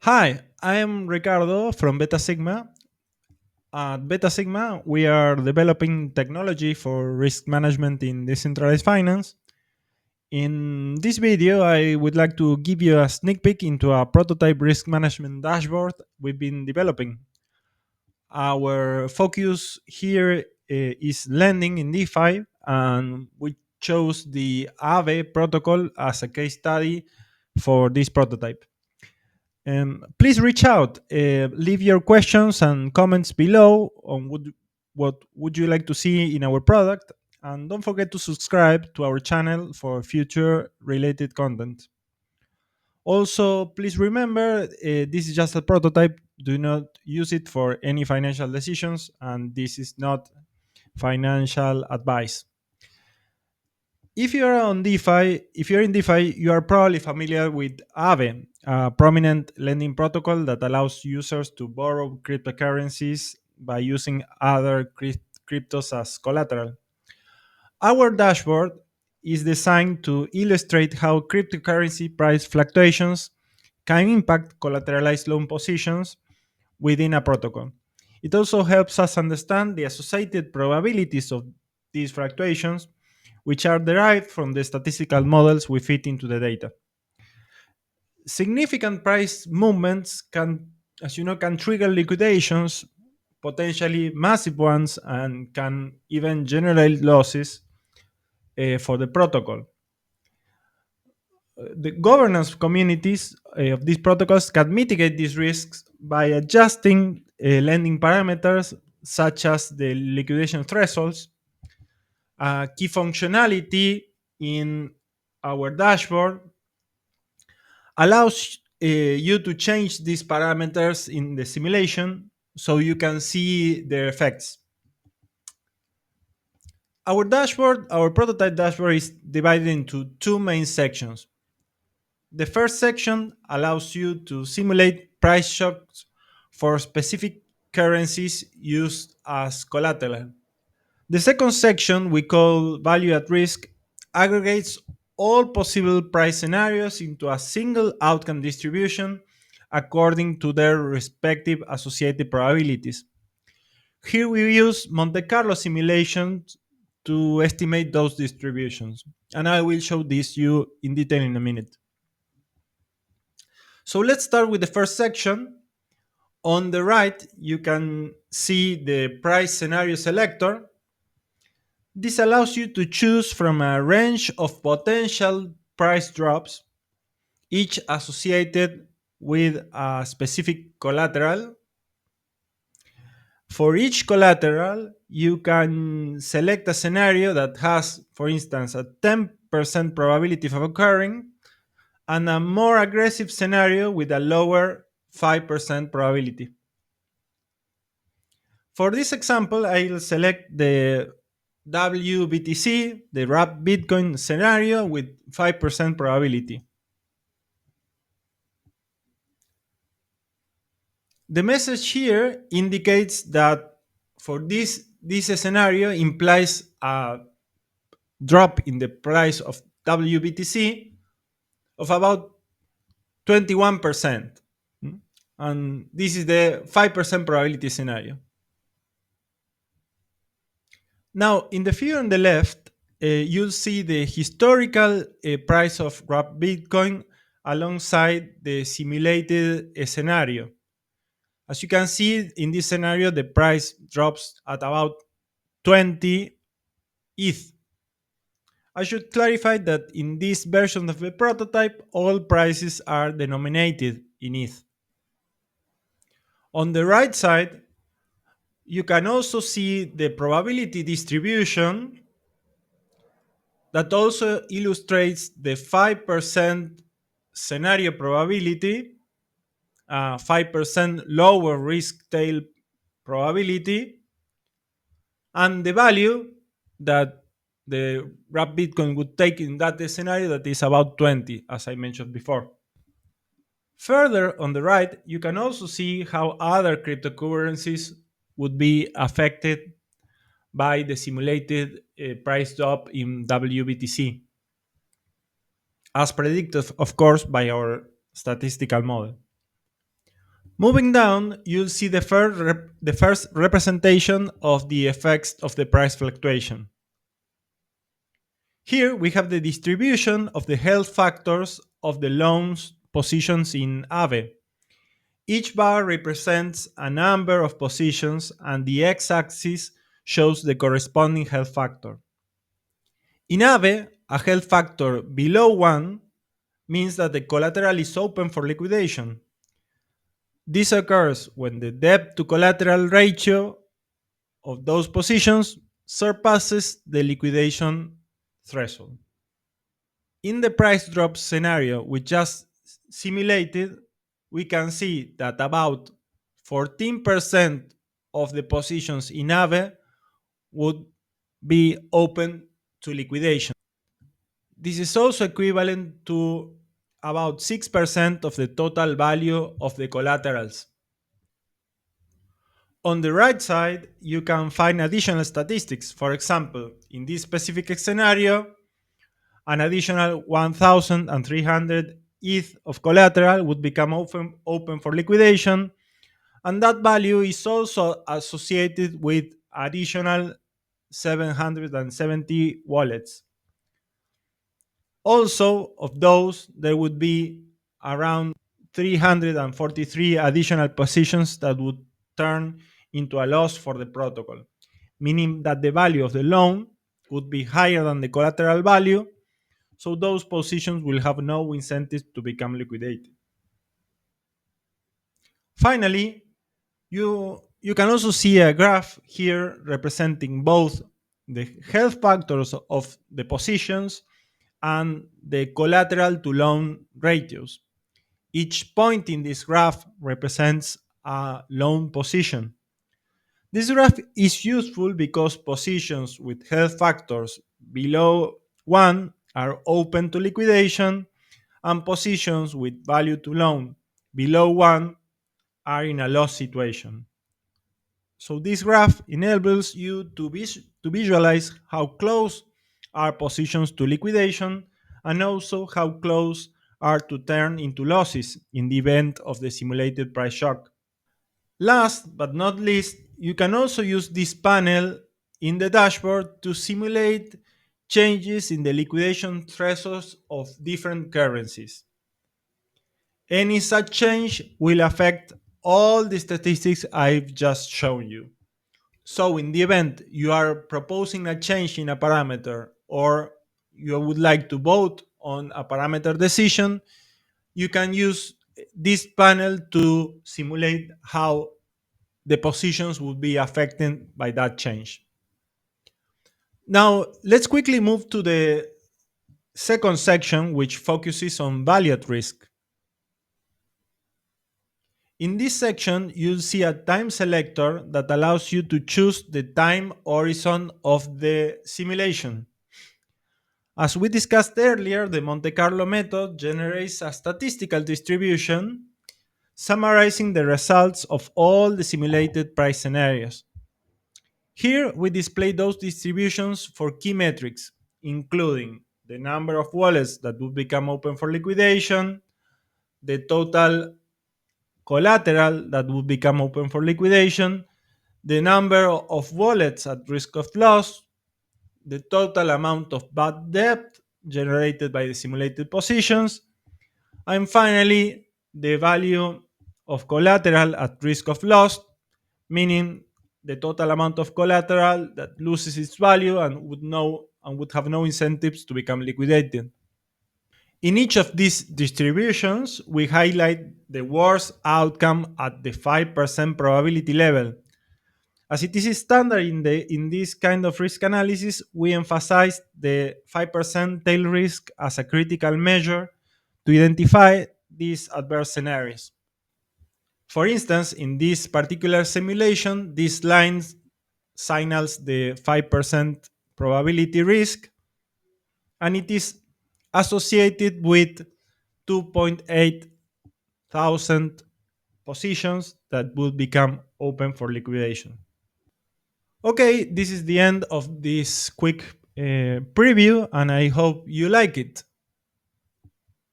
Hi, I am Ricardo from BetaSigma. At BetaSigma, we are developing technology for risk management in decentralized finance. In this video, I would like to give you a sneak peek into a prototype risk management dashboard we've been developing. Our focus here is lending in DeFi, and we chose the AAVE protocol as a case study for this prototype. Please reach out, leave your questions and comments below on what would you like to see in our product, and don't forget to subscribe to our channel for future related content. Also, please remember this is just a prototype. Do not use it for any financial decisions, and this is not financial advice. If you're in DeFi, you are probably familiar with AAVE, a prominent lending protocol that allows users to borrow cryptocurrencies by using other cryptos as collateral. Our dashboard is designed to illustrate how cryptocurrency price fluctuations can impact collateralized loan positions within a protocol. It also helps us understand the associated probabilities of these fluctuations, which are derived from the statistical models we fit into the data. Significant price movements can, as you know, can trigger liquidations, potentially massive ones, and can even generate losses for the protocol. The governance communities of these protocols can mitigate these risks by adjusting lending parameters such as the liquidation thresholds. Key functionality in our dashboard allows you to change these parameters in the simulation so you can see their effects. Our prototype dashboard is divided into two main sections. The first section allows you to simulate price shocks for specific currencies used as collateral. The second section, we call Value at Risk, aggregates all possible price scenarios into a single outcome distribution according to their respective associated probabilities. Here we use Monte Carlo simulations to estimate those distributions, and I will show this you in detail in a minute. So let's start with the first section. On the right, you can see the price scenario selector. This allows you to choose from a range of potential price drops, each associated with a specific collateral. For each collateral, you can select a scenario that has, for instance, a 10% probability of occurring and a more aggressive scenario with a lower 5% probability. For this example, I'll select the WBTC, the wrapped Bitcoin scenario with 5% probability. The message here indicates that for this scenario implies a drop in the price of WBTC of about 21%. And this is the 5% probability scenario. Now, in the figure on the left, you'll see the historical price of wrapped Bitcoin alongside the simulated scenario. As you can see, in this scenario, the price drops at about 20 ETH. I should clarify that in this version of the prototype, all prices are denominated in ETH. On the right side, you can also see the probability distribution that also illustrates the 5% scenario probability, 5% lower risk tail probability, and the value that the wrapped Bitcoin would take in that scenario, that is about 20, as I mentioned before. Further on the right, you can also see how other cryptocurrencies would be affected by the simulated price drop in WBTC, as predicted, of course, by our statistical model. Moving down, you'll see the first representation of the effects of the price fluctuation. Here we have the distribution of the health factors of the loans positions in AAVE. Each bar represents a number of positions and the x-axis shows the corresponding health factor. In AAVE, a health factor below 1 means that the collateral is open for liquidation. This occurs when the debt to collateral ratio of those positions surpasses the liquidation threshold. In the price drop scenario we just simulated, we can see that about 14% of the positions in AVE would be open to liquidation. This is also equivalent to about 6% of the total value of the collaterals. On the right side, you can find additional statistics. For example, in this specific scenario, an additional 1,300 ETH of collateral would become open for liquidation, and that value is also associated with additional 770 wallets. Also, of those, there would be around 343 additional positions that would turn into a loss for the protocol, meaning that the value of the loan would be higher than the collateral value, so those positions will have no incentive to become liquidated. Finally, you can also see a graph here representing both the health factors of the positions and the collateral to loan ratios. Each point in this graph represents a loan position. This graph is useful because positions with health factors below 1 are open to liquidation, and positions with value to loan below 1 are in a loss situation. So this graph enables you to visualize how close are positions to liquidation and also how close are to turn into losses in the event of the simulated price shock. Last but not least, you can also use this panel in the dashboard to simulate changes in the liquidation thresholds of different currencies. Any such change will affect all the statistics I've just shown you. So in the event you are proposing a change in a parameter or you would like to vote on a parameter decision, you can use this panel to simulate how the positions would be affected by that change. Now, let's quickly move to the second section, which focuses on value at risk. In this section, you'll see a time selector that allows you to choose the time horizon of the simulation. As we discussed earlier, the Monte Carlo method generates a statistical distribution summarizing the results of all the simulated price scenarios. Here, we display those distributions for key metrics, including the number of wallets that would become open for liquidation, the total collateral that would become open for liquidation, the number of wallets at risk of loss, the total amount of bad debt generated by the simulated positions, and finally, the value of collateral at risk of loss, meaning the total amount of collateral that loses its value and would have no incentives to become liquidated. In each of these distributions, we highlight the worst outcome at the 5% probability level. As it is standard in this kind of risk analysis, we emphasize the 5% tail risk as a critical measure to identify these adverse scenarios. For instance, in this particular simulation, this line signals the 5% probability risk, and it is associated with 2.8 thousand positions that would become open for liquidation. Okay, this is the end of this quick preview, and I hope you like it.